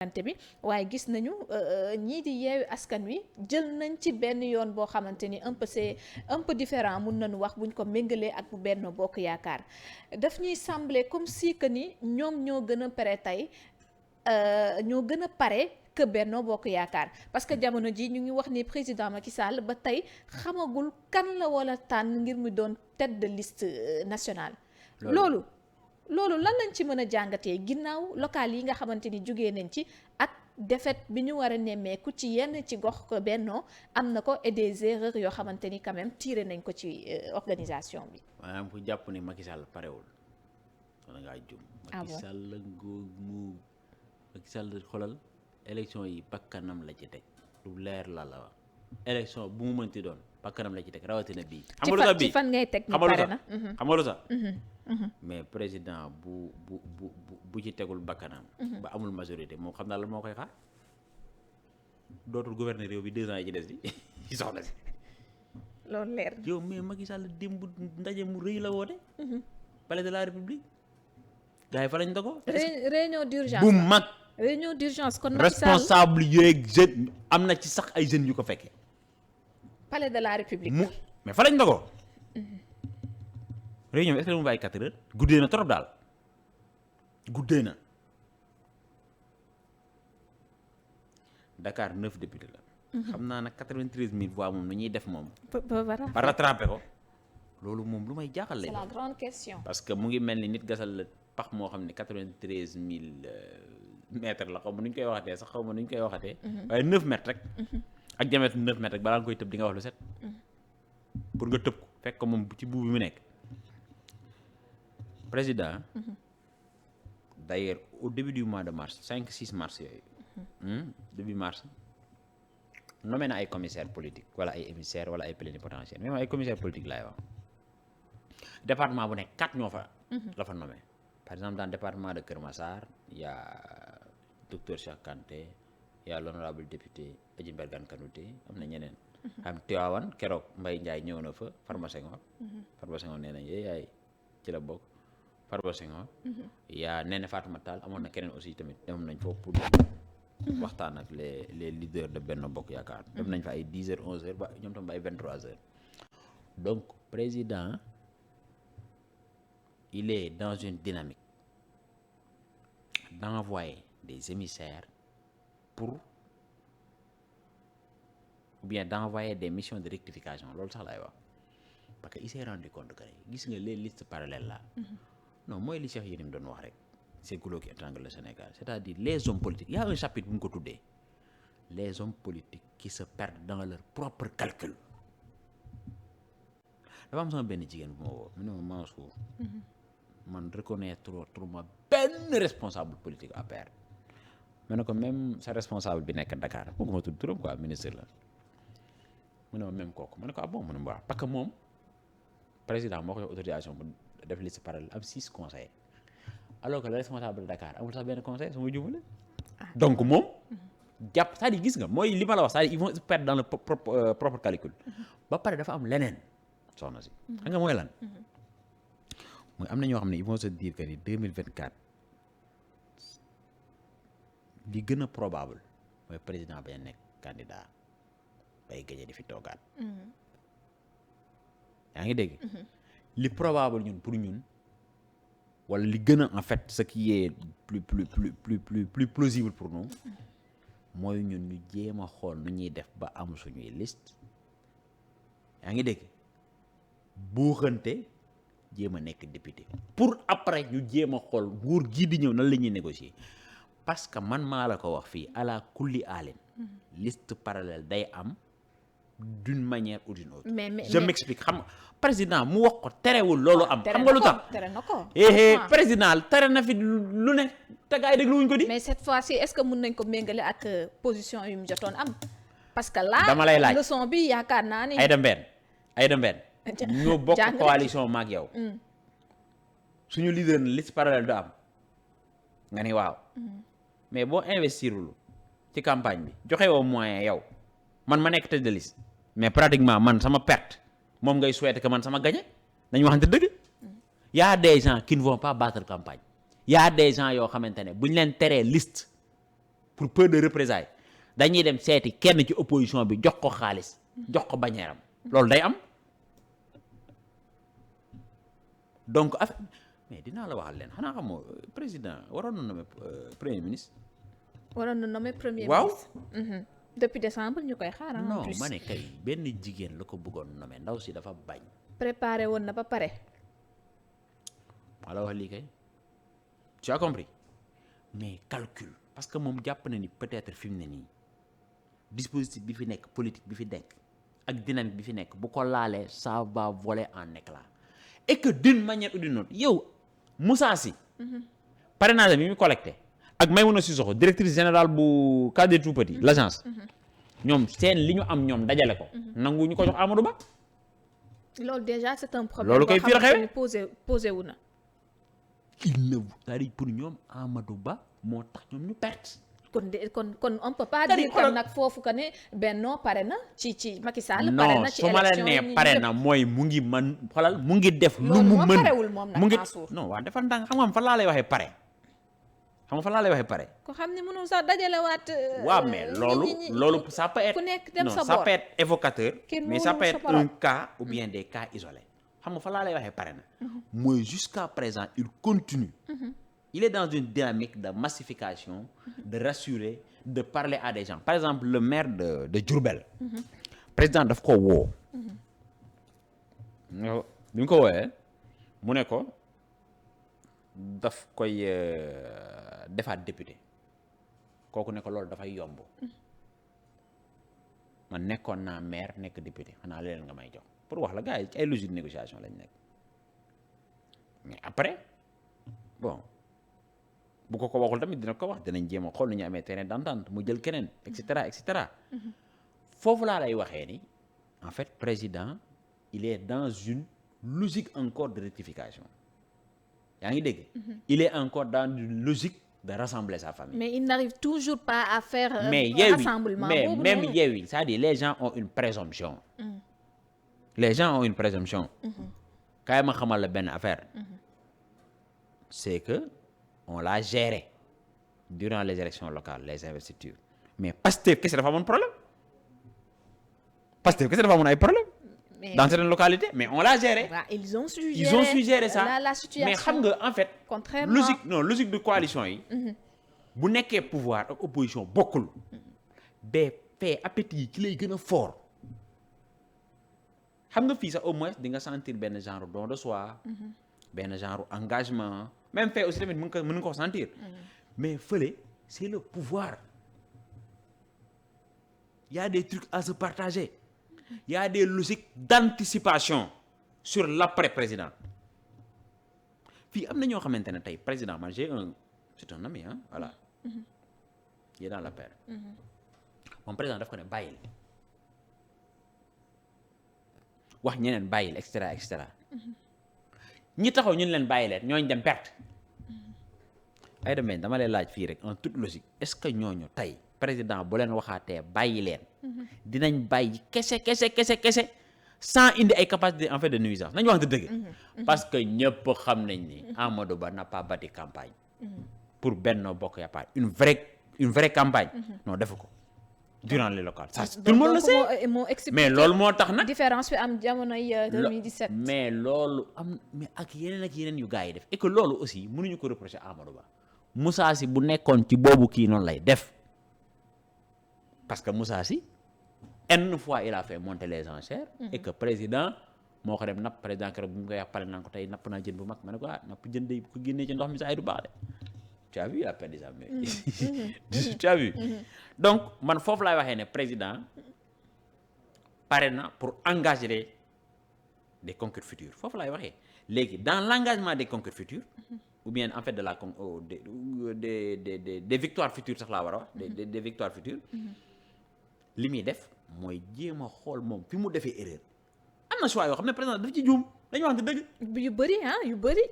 bi waaye gis nañu ñii di yeewi askan wi jël nañ ci benn yoon boo xamante ni un peu c'est un peu différent mun nañu wax buñ ko méngalee ak bu Benno Bokk Yaakaar daf ñuy sembler comme si que ni ñoom ñoo gën a pare tey ñoo gën a pare que Benno Bokk Yaakaar parce que jamono ji ñu ngi wax ni président Macky Sall ba tey xamagul kan la wala tànn ngir mu doon tête de liste nationale. loolu lan lañ ci mën a jàngatee ginnaaw local yi nga xamante ni jógee nañ ci ak défaite bi ñu war a nemmeeku ci yenn ci gox ko Benno am na ko et des erreurs yoo xamante ni quand même tiré nañ ko ci organisation bi. maanaam ku jàpp ni Macky Sall parewul wala ngaa jum. Macky Sall Macky Sall xoolal élection yi bakkanam la ci teg lu leer la wax élection bu mu mënti doon bakkanam la ci teg rawatina bii. xam nga lu tax bii ci fan ngay teg ni pare na xam nga lu tax mais président bu ci tegul bakkanam ba amul majorité moom xam naa lan moo koy xaar dootul gouverner réew bi 2 ans yi ci des di soxna si loolu leer yow mais Macky Sall démb ndaje mu rëy la woote palais de la république gars yi fa lañ ko réunion d'urgence bu mag réunion d'urgence kon Macky Sall responsable yeeg jeune am na ci sax ay jeunes yu ko fekkee palais de la république mais fa lañ ko réunion bi est-ce que mu bàyyi 4 heures guddee na trop daal guddee na Dakar 9 députés la. xam naa nag 93 000 voix moom nu ñuy def moom. ba rattrapé ko. loolu moom lu may jaaxal lay. c'est la grande question. parce que mu ngi mel ni nit gasal la pax moo xam ne 93 000 mètres la xaw ma nu ñu koy waxatee sax xaw ma nu ñu koy waxatee. waaye 9 mètres rek. ak diamètre 9 mètres rek balaa nga koy tëb di nga wax lu set. pour nga tëb ko fekk ko moom ci buubu bi mu nekk. président d'ailleurs au début du mois de mars 5-6 mars yooyu début mars nommé na ay commissaires politiques wala ay émissaires wala ay plénipotentiaires même ay commissaires politiques laay wax département bu nekk 4 ñoo fa la fa nommé par exemple dans le département de Kër Massar y a docteur Cheikh Kanté y a l'honorable député Adji Mbergane Kanouté am na ñeneen am Tivaouane keroog Mbaye Ndiaye ñëw na fa Farba Senghor nee nañ yaay ci la bokk Farba Senghor yaa Néné Fatoumata Tall amoon na keneen aussi tamit dem nañ foofu pour waxtaan ak les leaders de Benno Bokk Yaakaar dem nañ fa ay 10 heures 11 heures ba ñoom tam ba ay 23 heures donc président il est dans une dynamique d'envoyer des émissaires pour ou bien d'envoyer des missions de rectification loolu sax laay wax parce que il s'est rendu compte que gis nga les listes parallèles là non mooy li Cheikh Yérim doon wax rek c'est goulot qui étrangle le Sénégal c'est-à-dire les hommes politiques il y a un chapitre bu ñu ko tuddee les hommes politiques qui se perdent dans leur propre calcul dafa am sama benn jigéen bu ma woo mu ne ma Mansour man reconnaître ma benn responsable politique à perdre ma ne ko même sa responsable bi nekk Dakar bëgguma tudd turam quoi ministre la mu ne ma même kooku ma ne ko ah bon mu ne ma waaw parce que moom président moo ko jox autorisation bu def liste parallèle am 6 conseillers alors que le responsable de Dakar amul sax benn conseil su ma jubale donc moom jàpp c'est-à-dire gis nga mooy li ma la wax c'est-à-dire ils vont se perdre dans le propre calcul ba pare dafa am leneen soxna si xam nga mooy lan mooy am na ñoo xam ne ils vont se dire que ni 2024 li gën a probable mooy président bañ a nekk candidat bay gagné di fi toogaat yaa ngi dégg li probable ñun pour ñun wala li gën a en fait ce qui est plus plausible pour nous mooy ñun ñu jéem a xool nu ñuy def ba am suñuy liste yaa ngi dégg buuxante jéem a nekk député pour après ñu jéem a xool nguur gii di ñëw nan la ñuy négocier parce que man maa la ko wax fii ala kulli alin liste parallèle day am d'une manière ou d'une autre. mais je m'explique xam président mu wax ko terewul loolu am. xam nga lu tax tere na ko président tere na fi lu ne te gars yi déglu wuñ ko di. mais cette fois-ci est-ce que mën nañ ko méngale ak position yu mu jotoon am. parce que là dama lay laaj leçon bi yaakaar naa ni. Aïda Mbène ñoo bokk coalition maag yow. suñu leader na liste parallèle du am nga ni waaw. mais boo investirul ci campagne bi joxe woo moyen yow man ma nekk tête de liste mais pratiquement man sama perte moom ngay souhaiter que man sama gagné dañu waxante dëgg. y a des gens qui ne vont pas battre campagne y a des gens yoo xamante ne bu ñu leen teree liste pour peur de représailles dañuy dem seeti kenn ci opposition bi jox ko xaalis jox ko bañeeram loolu day am donc affaire mais dinaa la waxal leen xanaa xamoo président waroon na nommer premier ministre. waroon na nommer premier waaw ministre. depuis décembre ñu koy xaar en plus. non ma ne kay benn jigéen la ko bëggoon nommer ndaw si dafa bañ. préparé woon na ba pare. maa la wax lii kay tu as compris mais calcul parce que moom jàpp na ni peut-être fi mu ne nii dispositif bi fi nekk politique bi fi nekk ak dynamique bi fi nekk bu ko laalee ça va voler en éclat et que d'une manière ou d'une autre yow Moussa Sy parrainage bi mu collecté ak Maïmouna Sissoko directrice générale bu Cadre des Tout-Petits l'agence ñoom seen li ñu am ñoom dajale ko nangu ñu ko jox Amadou Ba. loolu déjà c'est un problème. loolu koy fii la xewee posé wu na. il ne c'est-à-dire pour ñoom Amadou Ba moo tax ñoom ñu perte. kon on peut pas dire que nag foofu que ne Benno pare na ci Macky Sall. pare na ci non su ma la nee pare na mooy mu ngi man xoolal mu ngi def. lu mu mën parewul moom nag mu ngi Mansour. non waa dafa ndànk xam nga fan laa lay waxee pare xam nga fan laa lay waxee pare. ko xam ne mënul sax dajalewaat. waaw mais loolu ça peut être. ku nekk dem sa non ça boor peut être évocateur. mais ça peut être sa borom. un cas ou bien des cas isolés. xam nga fan laa lay waxee pare na. mooy jusqu'à présent il continue. Il est dans une dynamique de massification, de rassurer, de parler à des gens. Par exemple, le maire de Diourbel. Président daf ko woo. bi mu ko woowee mu ne ko daf koy defaat député kooku ne ko loolu dafay yomb. man nekkoon naa maire nekk député xanaa leen nga may jox pour wax la gars yi ci ay logique de négociation lañ nekk mais après bon. bu ko waxul tamit dina ko wax dinañ jéem a xool nu ñu amee terrain d'entente mu jël keneen et cetera foofu laa lay waxee ni en fait président il est dans une logique encore de rectification yaa ngi dégg. Il est encore dans une logique de rassembler sa famille. mais il n'arrive toujours pas à faire. Rassemblement mais boobu même noonu. Yewwi c'est-à-dire les gens ont une présomption. Les gens ont une présomption. kaay ma xamal la benn affaire. C'est que on l'a géré durant les élections locales les investitures mais Pastef kese dafa amoon problème Pastef kese dafa amoon ay problème mais dans certaines localités mais on l'a géré. waaw, ils ont su gérer ça la situation. mais xam nga en fait contrairement logique de coalition yi bu nekkee pouvoir ak opposition bokkul ba fait appétit yi ci lay gën a fort xam nga fii sax au moins di nga sentir benn genre don de soi benn genre engagement même fait aussi tamit mën nga ko sentir mais fële c'est le pouvoir il y a des trucs à se partager il y a des logiques d'anticipation sur l'après président fii am na ñoo xamante ne tey président man c'est un ami voilà il est dans l'affaire moom président daf ko ne bàyyil wax ñeneen bàyyil et cetera ñi taxaw ñu leen bàyyi leen ñooñu dem perte ay demee dama lay laaj fii rek en toute logique est-ce que ñooñu tey président bu leen waxaatee bàyyi leen dinañ bàyyi kese sans indi ay capacité en fait de nuisance nañu wax dëgg parce que ñëpp xam nañ ni Amadou Ba n'a pas bâti campagne pour Benno Bokk Yaakaar une vraie campagne non defu ko durant les locales ça tout le monde le sait moo expliqué mais loolu moo tax nag différence bi am jamonoy 2017. mais loolu am mais ak yeneen yu gars yi def et que loolu aussi mënuñu ko reprocher Amadou Ba Moussa Sy bu nekkoon ci boobu kii noonu lay def parce que Moussa Sy une fois il a fait monter les enchères et que président moo ko dem napp président keroog bu mu koy pare naan ko tey napp naa jën bu mag ma ne ko napp jën day ko génnee ci ndox mi sa ay du baax de tu as vu la paix des amis tu as vu donc man foofu laay waxee ne président pare na pour engager des conquêtes futures foofu laay waxee léegi dans l'engagement des conquêtes futures ou bien en fait de la des victoires futures sax laa war a wax des victoires futures li muy def mooy jéem a xool moom fi mu defee erreur am na choix yoo xam ne président daf ci juum dañu wax dëgg yu bëri yu bëri.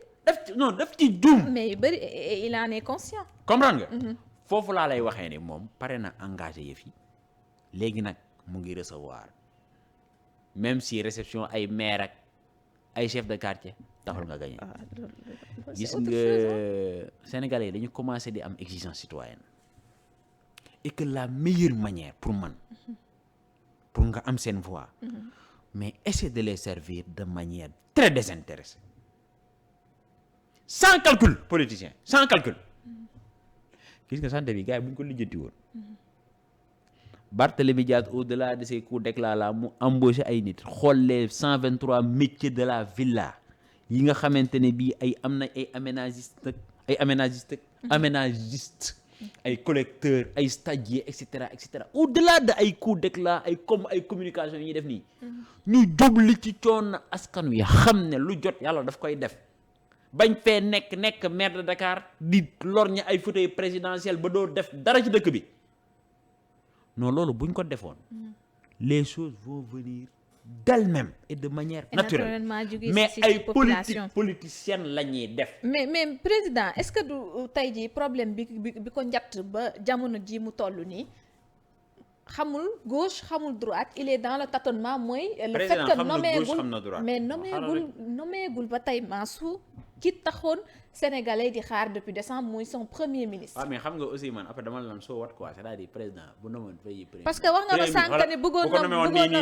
daf ci juum. mais yu bëri il en est conscient. comprendre nga. foofu laa lay waxee ne moom pare na engagé yëf yi léegi nag mu ngi recevoir même si réception ay maire ak ay chef de quartier taxul nga gagné. gis nga Sénégalais yi dañu commencé di am exigence citoyenne et que la meilleure manière pour man pour nga am seen voix mais essayer de les servir de manière très désintéressée sans calcul politicien sans calcul gis nga santé bi gars yi bu ñu ko lijjanti woon Barthélémy Dias au-delà de ses coups d'éclat là mu embauché ay nit xool les 123 métiers de la villa yi nga xamante ne bii ay am na ay aménagiste ay collecteurs ay stagiaires et cetera au-delà de ay coups d'éclat ay communication yi ñuy def nii ñu jubli ci coono askan wi xam ne lu jot yàlla daf koy def bañ fee nekk maire de Dakar di lorñe ay fauteuil présidentiel ba doo def dara ci dëkk bi non loolu buñ ko defoon les choses vont venir d'elles-mêmes et de manière naturelle mais ay politicienne la ñuy def mais président est-ce que du tey jii problème bi ko njatt ba jamono ji mu toll nii xamul gauche xamul droite il est dans le tâtonnement mooy le fait que nommeegul ba tey Mansour ki taxoon sénégalais di xaar depuis décembre muy son premier ministre. waaw mais xam nga aussi man après dama la lan soo wat quoi c'est-à-dire président bu nomoon fay premier parce que wax nga ma sànq ne bëggoon na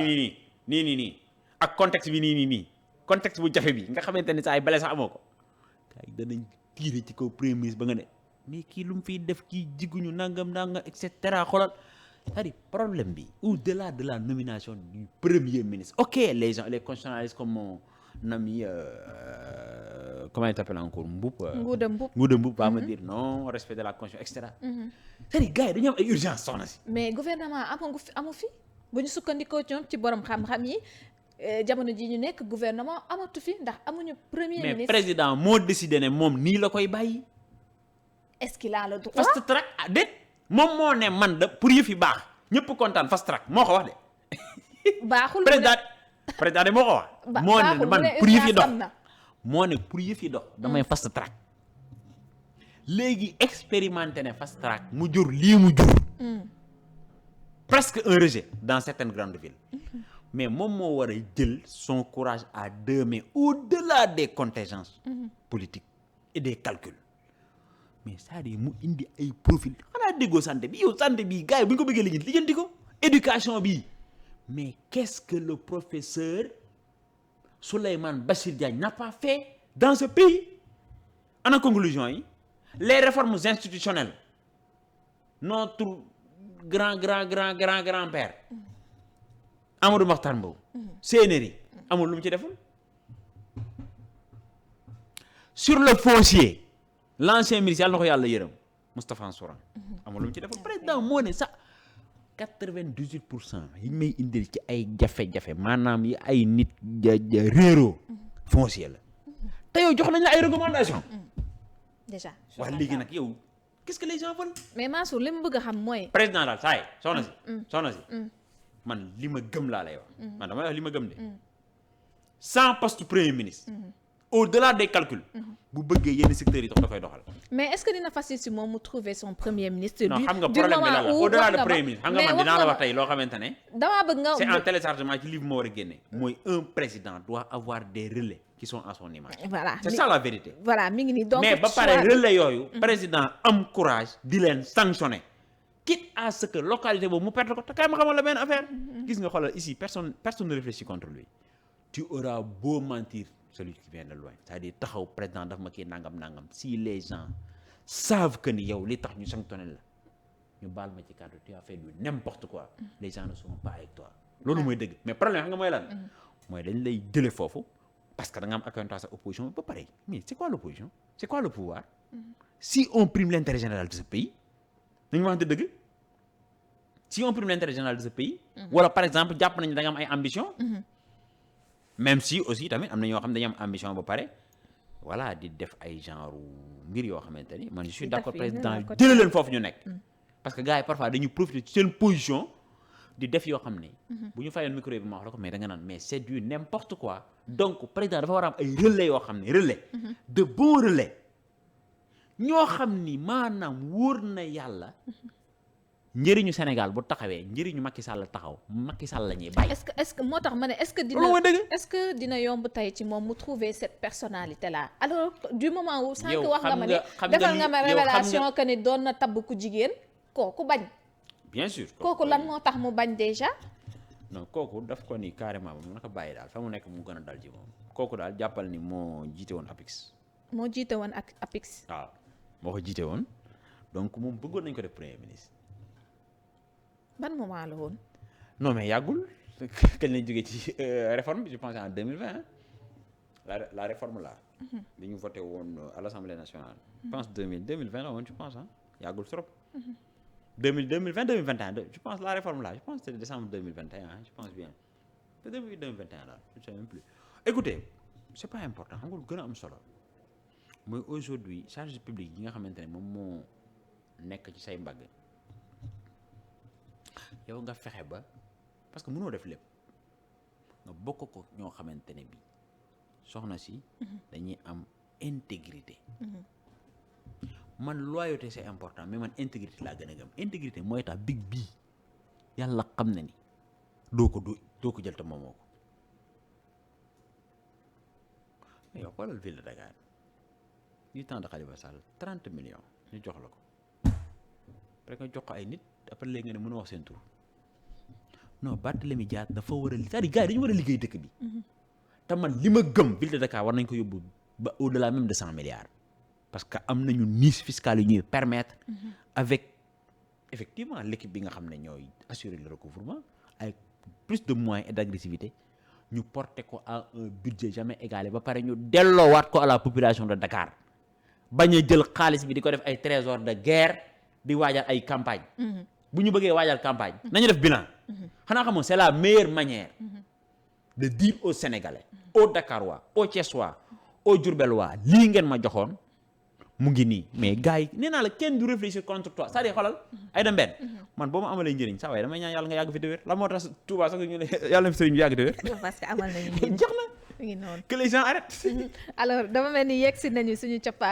nii ak contexte bi nii contexte bu jafe bi nga xamante ne saa ay bale sax amoo ko kay danañ tiire ci kaw premier ministre ba nga ne mais kii lu mu fiy def kii jiguñu nangam et cetera xoolal c'est-à-dire problème bi au-delà de la nomination du premier ministre ok les gens les constitutionnalistes comme mon ami comment il s'appelle encore Ngouda Mboup va me dire non respect de la constitution et cetera c'est-à-dire gars yi dañu am ay urgence soxna si mais gouvernement amu fi bu ñu sukkandikoo ci borom xam-xam yi jamono ji ñu nekk gouvernement amatu fi ndax amuñu premier ministre mais président moo décidé ne moom nii la koy bàyyi est-ce qu'il a le droit fast track déet moom moo ne man da pour yëf yi baax ñëpp kontaan fast track moo ko wax de baaxul président de moo ko wax moo ne man pour yëf yi dox moo ne pour yëf yi dox damay fast track léegi expérimenté ne fast track mu jur lii mu jur presque un rejet dans certaines grandes villes mais moom moo war a jël son courage à deux mains au-delà des contingences politiques et des calculs mais c'est-à-dire mu indi ay profil xanaa déggoo santé bi yow santé bi gars yi bu ñu ko bëggee lijjanti ko éducation bi mais qu'est-ce que le professeur Souleymane Bachir Diagne n'a pas fait dans ce pays ana conclusion yi les réformes institutionnelles notre grand-père Amadou Mahtar Mbow CNRI amul lu mu ci deful sur le foncier l'ancien ministre yàlla na ko yàlla yërëm Moustapha Souran amul lu mu ci deful président moo ne sax 98% yi may indil ci ay jafe-jafe maanaam yi ay nit réeroo foncier la te yow jox nañ la ay recommandations déjà wax léegi nag yow qu'est-ce que les gens veulent mais Mansour li mu bëgg a xam mooy président daal saa yi soxna si man li ma gëm laa lay wax man damay wax li ma gëm de sans poste premier ministre au-delà des calculs bu bëggee yenn secteurs yi tax da koy doxal mais est-ce que dina facile si moom mu trouver son premier ministre non xam nga problème bi la au-delà de premier ministre xam nga man dinaa la wax tey loo xamante ne damaa bëgg nga c'est en téléchargement ci livre moo war a génne mooy un président doit avoir des relais qui sont à son image voilà c'est ça la vérité voilà mi ngi nii donc mais ba pare relais yooyu président am courage di leen sanctionner quitte à ce que localité boobu mu perdre ko te kay ma xamal la benn affaire gis nga xoolal ici personne ne réfléchit contre lui tu auras beau mentir celui qui vient de loin c'est-à-dire taxaw président daf ma kii nangam si les gens savent que ni yow li tax ñu sanctionner la ñu baal ma ci cadre tu as fait du n'importe quoi les gens ne sont pas avec toi loolu mooy dëgg mais problème xam nga mooy lan mooy dañ lay jële foofu parce que da nga am accointant sa opposition ba pare mais c'est quoi l'opposition c'est quoi le pouvoir si on prime l'intérêt général de ce pays dañu waxante dëgg si on prime l'intérêt général de ce pays wala par exemple jàpp nañu da nga am ay ambition même si aussi tamit am na ñoo xam ne dañu am ambition ba pare voilà di def ay genre mbir yoo xamante ni man je suis d'accord président jëlee leen foofu ñu nekk parce que gars yi parfois dañuy profiter ci seen position di def yoo xam ne bu ñu fayoon micro bi ma wax la ko mais da nga naan mais c'est du n'importe quoi donc président dafa war a am ay relais yoo xam ne relais de bons relais ñoo xam ni maanaam wóor na yàlla njëriñu Sénégal bu taxawee njëriñu Macky Sall taxaw Macky Sall la ñuy bàyyi. est-ce que moo tax ma ne est-ce que dina yomb tey ci moom mu trouver cette personnalité là alors du moment où. sànq wax nga ma ne defal nga ma révélation que ni doon na tabb ku jigéen kooku bañ. bien sûr. kooku lan moo tax mu bañ déjà. non kooku daf ko ni carrément moom naka bàyyi daal fa mu nekk mu gën a dal ci moom kooku daal jàppal ni moo jiite woon APIX. moo jiite woon ak APIX. waaw moo ko jiite woon donc moom bëggoon nañu ko def premier ministre. ban moment la woon. non mais yàggul kañ lañ jógee ci réforme bi je pense en 2020 la réforme là. li ñu voté woon à l'Assemblée nationale. je pense 2020 la woon je pense yàggul trop. 2020 2021 je pense la réforme là je pense que c'était décembre 2021 je pense bien peut-être 2021 là je ne sais même plus. écoutez c'est pas important xam nga lu gën a am solo mooy aujourd'hui charge publique yi nga xamante ne moom moo nekk ci say mbagg yow nga fexe ba parce que mënoo def lépp nga bokk ko ñoo xamante ne bi soxna si dañuy am intégrité. man loyauté c'est important mais man intégrité laa gën a gëm intégrité mooy tax big bii yàlla xam na ni doo ko jël te moomoo ko mais yow xoolal ville de Dakar du temps de Khalifa Sall 30 millions ñu jox la ko après nga jox ko ay nit après léegi nga ne mënoo wax seen tur non Barthélémy Dias dafa war a c'est-à-dire gars yi dañu war a liggéey dëkk bi te man li ma gëm ville de Dakar war nañ ko yóbbu ba au-delà même de 100 milliards parce que am nañu niche fiscale yu ñuy permettre avec effectivement l'équipe bi nga xam ne ñooy assurer le recouvrement avec plus de moyens et d'agressivité ñu porter ko à un budget jamais égalé ba pare ñu delloowaat ko à la population de Dakar bañ a jël xaalis bi di ko def ay trésor de guerre di waajal ay campagne bu ñu bëggee waajal campagne nañu def bilan xanaa xamoon c'est la meilleure manière de dire aux Sénégalais aux Dakarois aux Thiessois aux Diourbellois lii ngeen ma joxoon mu ngi nii mais gars yi nee naa la kenn du réfléchir contre toi c'est-à-dire xoolal ay dem benn man boo ma amalee njëriñ saa waaye damay ñaan yàlla nga yàgg fi te wér la moo tax Touba sax ñu ne yàlla na fi sëriñ bi yàgg te wér parce que amal nañu njëriñ jeex na ngi noonu que les gens arrêtent alors dama mel ni yegg si nañu suñu cappaandaw